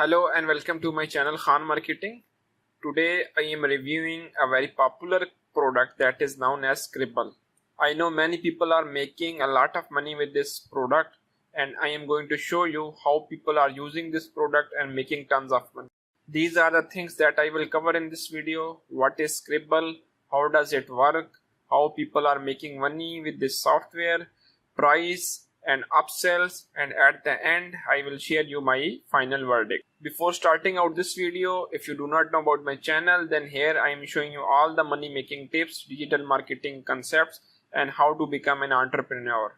Hello and welcome to my channel Khan Marketing. Today I am reviewing a very popular product that is known as Sqribble. I know many people are making a lot of money with this product, and I am going to show you how people are using this product and making tons of money. These are the things that I will cover in this video. What is Sqribble? How does it work? How people are making money with this software, price and upsells, and at the end I will share you my final verdict. Before starting out this video, if you do not know about my channel, then here I am showing you all the money making tips, digital marketing concepts, and how to become an entrepreneur.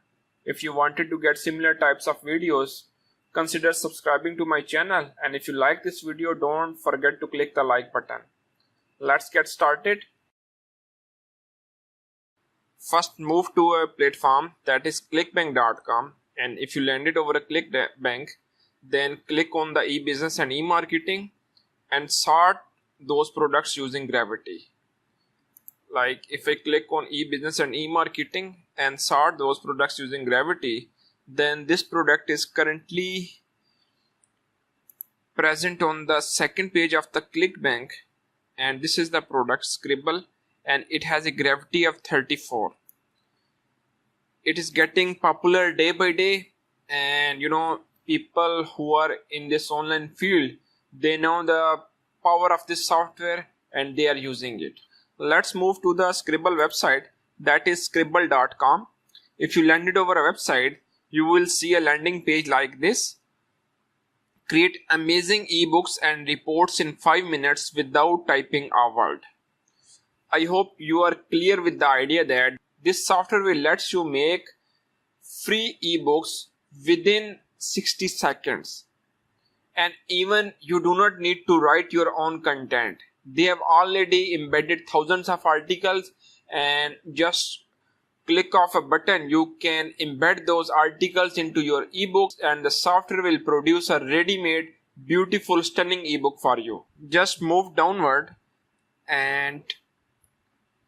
If you wanted to get similar types of videos, consider subscribing to my channel, and if you like this video, don't forget to click the like button. Let's get started. First, move to a platform that is clickbank.com, and if you landed over a ClickBank, then click on the e-business and e-marketing and sort those products using gravity. Like if I click on e-business and e-marketing and sort those products using gravity, then this product is currently present on the second page of the ClickBank, and this is the product Sqribble, and it has a gravity of 34. It is getting popular day by day, and people who are in this online field, they know the power of this software and they are using it. Let's move to the Sqribble website, that is sqribble.com. If you landed over a website, you will see a landing page like this. Create amazing ebooks and reports in 5 minutes without typing a word. I hope you are clear with the idea that this software will let you make free ebooks within 60 seconds. And even you do not need to write your own content. They have already embedded thousands of articles, and just click of a button, you can embed those articles into your ebooks, and the software will produce a ready-made, beautiful, stunning ebook for you. Just move downward and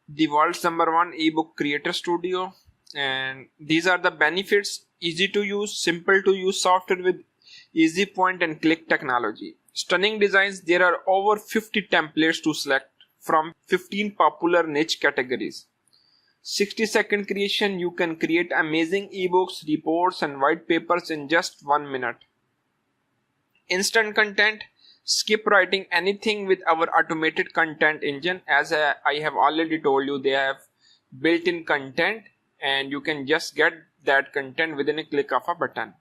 the world's #1 ebook creator studio, and these are the benefits: easy to use, simple to use software with easy point and click technology, stunning designs. There are over 50 templates to select from 15 popular niche categories. 60-second creation, you can create amazing ebooks, reports and white papers in just 1 minute. Instant content, skip writing anything with our automated content engine. As I have already told you, they have built-in content and you can just get that content within a click of a button.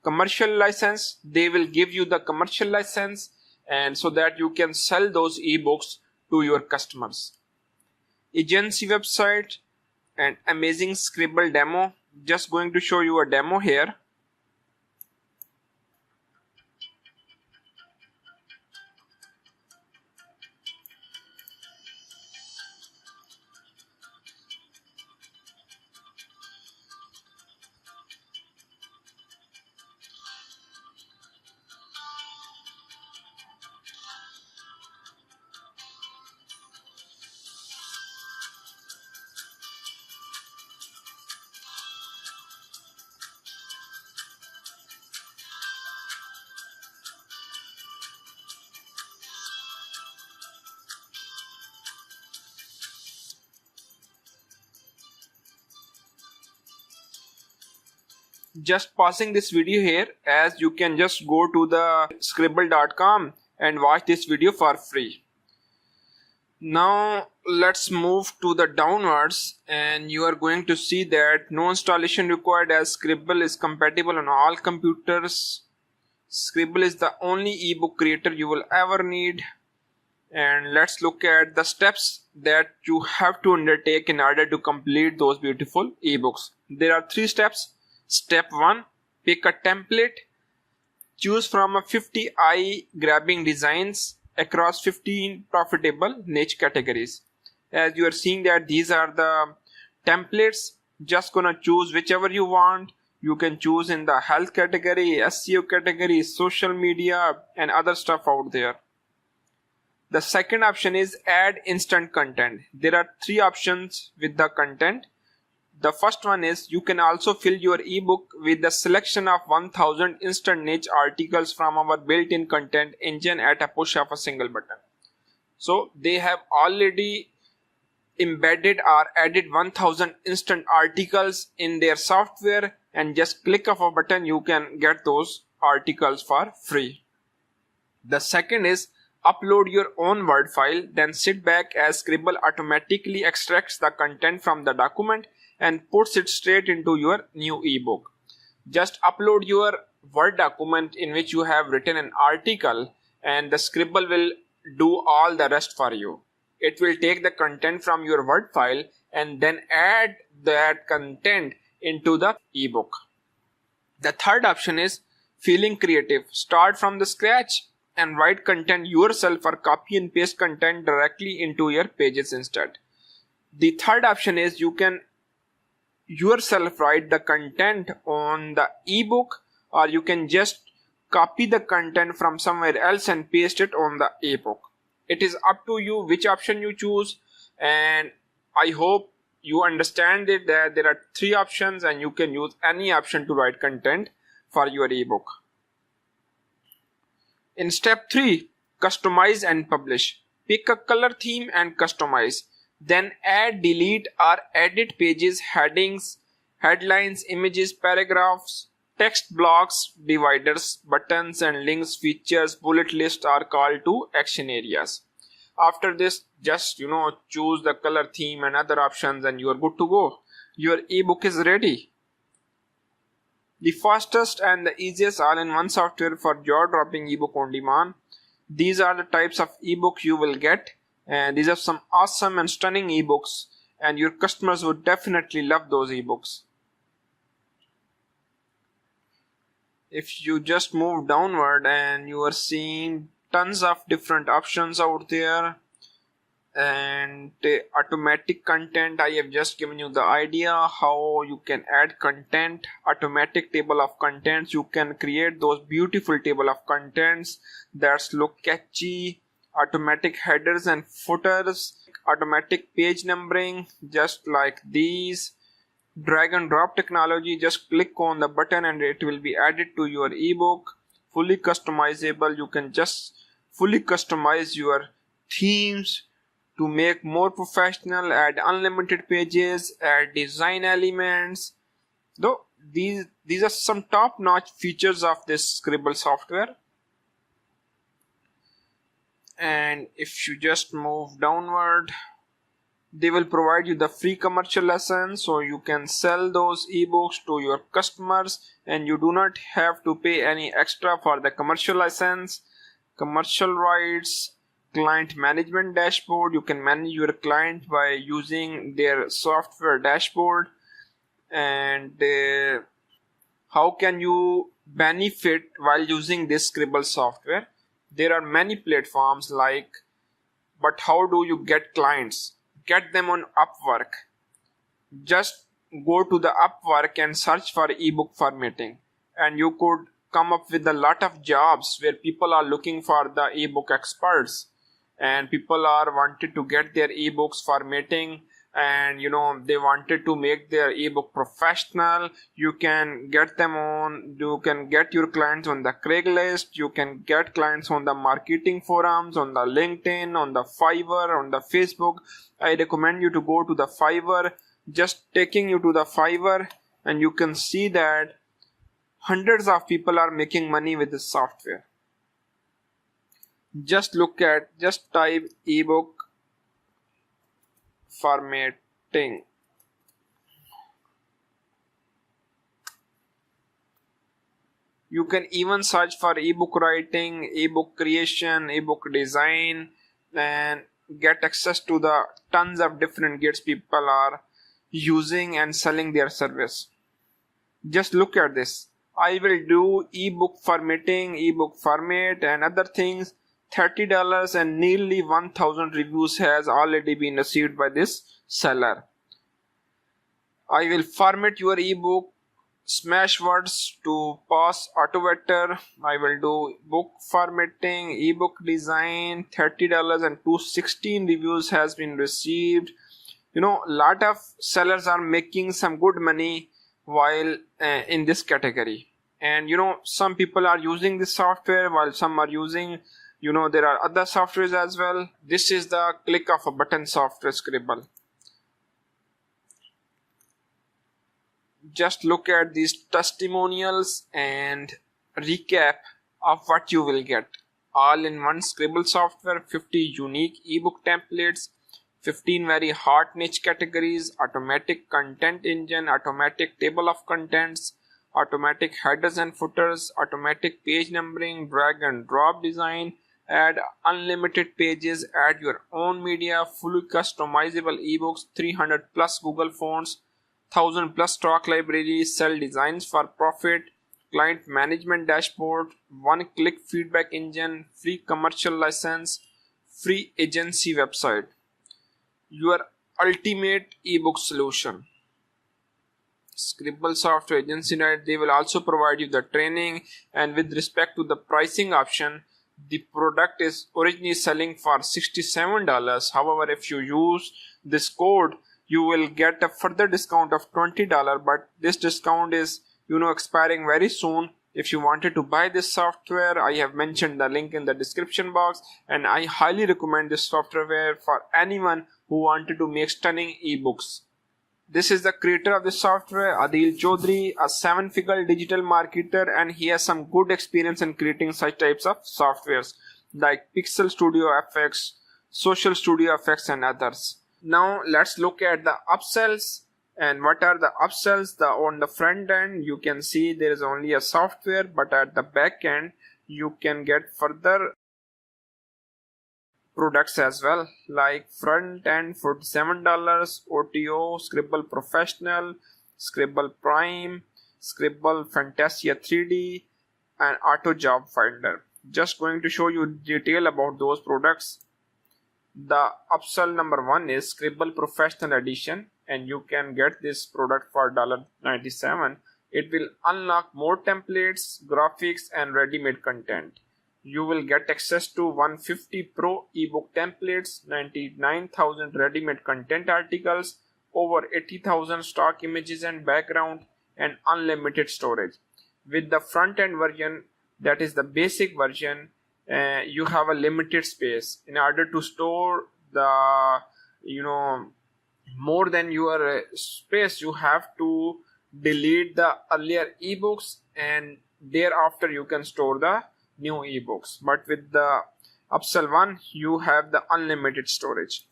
Commercial license, they will give you the commercial license, and so that you can sell those ebooks to your customers. Agency website and amazing Sqribble demo. Just going to show you a demo here. Just pausing this video here, as you can just go to the sqribble.com and watch this video for free. Now let's move to the downwards, and you are going to see that no installation required, as Sqribble is compatible on all computers. Sqribble is the only ebook creator you will ever need. And let's look at the steps that you have to undertake in order to complete those beautiful ebooks. There are 3 steps. Step 1, pick a template. Choose from a 50 eye-grabbing designs across 15 profitable niche categories. As you are seeing that these are the templates, just gonna choose whichever you want. You can choose in the health category, SEO category, social media and other stuff out there. The second option is add instant content. There are 3 options with the content. The first one is you can also fill your ebook with the selection of 1000 instant niche articles from our built-in content engine at a push of a single button. So they have already embedded or added 1000 instant articles in their software, and just click of a button you can get those articles for free. The second is upload your own Word file, then sit back as Sqribble automatically extracts the content from the document and puts it straight into your new ebook. Just upload your Word document in which you have written an article, and the Sqribble will do all the rest for you. It will take the content from your Word file and then add that content into the ebook. The third option is feeling creative. Start from the scratch and write content yourself or copy and paste content directly into your pages instead. The third option is you can yourself write the content on the ebook, or you can just copy the content from somewhere else and paste it on the ebook. It is up to you which option you choose, and I hope you understand it that there are 3 options and you can use any option to write content for your ebook. In step 3, customize and publish. Pick a color theme and customize. Then add, delete or edit pages, headings, headlines, images, paragraphs, text blocks, dividers, buttons and links, features, bullet list or call to action areas. After this, just choose the color theme and other options and you are good to go. Your ebook is ready. The fastest and the easiest all-in-one software for jaw-dropping ebook on demand. These are the types of ebook you will get, and these are some awesome and stunning ebooks, and your customers would definitely love those ebooks. If you just move downward and you are seeing tons of different options out there, and automatic content, I have just given you the idea how you can add content. Automatic table of contents, you can create those beautiful table of contents that look catchy. Automatic headers and footers, automatic page numbering just like these. Drag and drop technology, just click on the button and it will be added to your ebook. Fully customizable, you can just fully customize your themes to make more professional, add unlimited pages, add design elements. Though these are some top-notch features of this Sqribble software. And if you just move downward, they will provide you the free commercial license, so you can sell those ebooks to your customers and you do not have to pay any extra for the commercial license. Commercial rights, client management dashboard, you can manage your client by using their software dashboard. And how can you benefit while using this Sqribble software? There are many platforms but how do you get clients? Get them on Upwork. Just go to the Upwork and search for ebook formatting, and you could come up with a lot of jobs where people are looking for the ebook experts, and people are wanted to get their ebooks formatting, and they wanted to make their ebook professional. You can get them on, you can get your clients on the Craigslist, you can get clients on the marketing forums, on the LinkedIn, on the Fiverr, on the Facebook. I recommend you to go to the Fiverr. Just taking you to the Fiverr, and you can see that hundreds of people are making money with this software. Just type ebook formatting. You can even search for ebook writing, ebook creation, ebook design, and get access to the tons of different gigs people are using and selling their service. Just look at this. I will do ebook formatting, ebook format and other things. $30 and nearly 1000 reviews has already been received by this seller. I will format your ebook, smash words to pass auto vector. I will do book formatting, ebook design, $30 and 216 reviews has been received. Lot of sellers are making some good money while in this category. And some people are using this software while some are using, there are other softwares as well. This is the click of a button software, Sqribble. Just look at these testimonials and recap of what you will get. All in one Sqribble software, 50 unique ebook templates, 15 very hot niche categories, automatic content engine, automatic table of contents, automatic headers and footers, automatic page numbering, drag and drop design, add unlimited pages, add your own media, fully customizable ebooks, 300 plus Google fonts, 1000 plus stock libraries, sell designs for profit, client management dashboard, one-click feedback engine, free commercial license, free agency website. Your ultimate ebook solution. Sqribble software agency, they will also provide you the training, and with respect to the pricing option, the product is originally selling for $67. However, if you use this code, you will get a further discount of $20, but this discount is expiring very soon. If you wanted to buy this software, I have mentioned the link in the description box, and I highly recommend this software for anyone who wanted to make stunning ebooks. This is the creator of this software, Adil Chaudhary, a 7-figure digital marketer, and he has some good experience in creating such types of softwares like Pixel Studio FX, Social Studio FX, and others. Now let's look at the upsells. And what are the upsells? On the front end, you can see there is only a software, but at the back end, you can get further products as well, like front end $47, OTO, Sqribble Professional, Sqribble Prime, Sqribble Fantasia 3D, and Auto Job Finder. Just going to show you detail about those products. The upsell number 1 is Sqribble Professional Edition, and you can get this product for $97. It will unlock more templates, graphics, and ready-made content. You will get access to 150 pro ebook templates, 99,000 ready-made content articles, over 80,000 stock images and background, and unlimited storage. With the front-end version, that is the basic version, you have a limited space. In order to store the more than your space, you have to delete the earlier ebooks, and thereafter you can store the new ebooks. But with the upsell 1, you have the unlimited storage.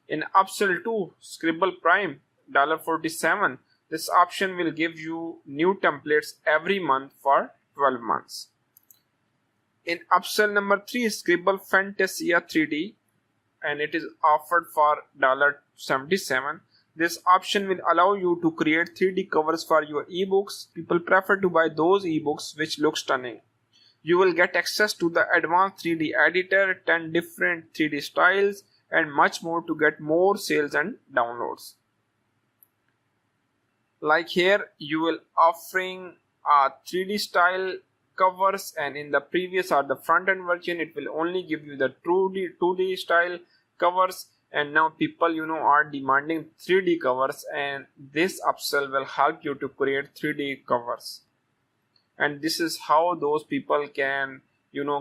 In upsell 2, Sqribble Prime $47, this option will give you new templates every month for 12 months. In upsell number 3, Sqribble Fantasia 3D, and it is offered for $77. This option will allow you to create 3D covers for your ebooks. People prefer to buy those ebooks which look stunning. You will get access to the advanced 3D editor, 10 different 3D styles, and much more to get more sales and downloads. Like here, you will offering a 3D style covers, and in the previous or the front end version, it will only give you the 2D style covers, and now people are demanding 3D covers, and this upsell will help you to create 3D covers. And this is how those people can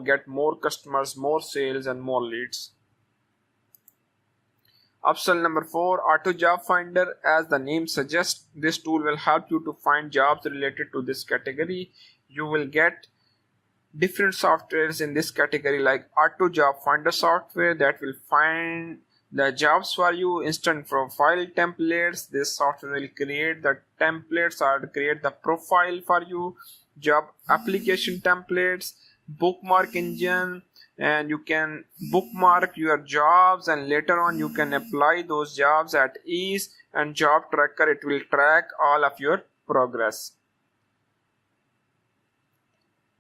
get more customers, more sales, and more leads. Upsell number 4, Auto Job Finder. As the name suggests, this tool will help you to find jobs related to this category. You will get different softwares in this category, like Auto Job Finder software that will find the jobs for you, instant profile templates. This software will create the templates or create the profile for you, job application templates, bookmark engine, and you can bookmark your jobs, and later on you can apply those jobs at ease, and job tracker, it will track all of your progress.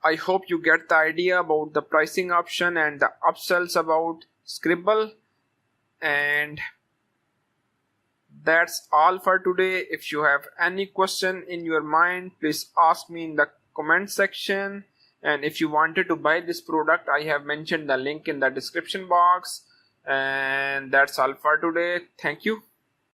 I hope you get the idea about the pricing option and the upsells about Sqribble. And that's all for today. If you have any question in your mind, please ask me in the comment section. And if you wanted to buy this product, I have mentioned the link in the description box. And that's all for today. Thank you.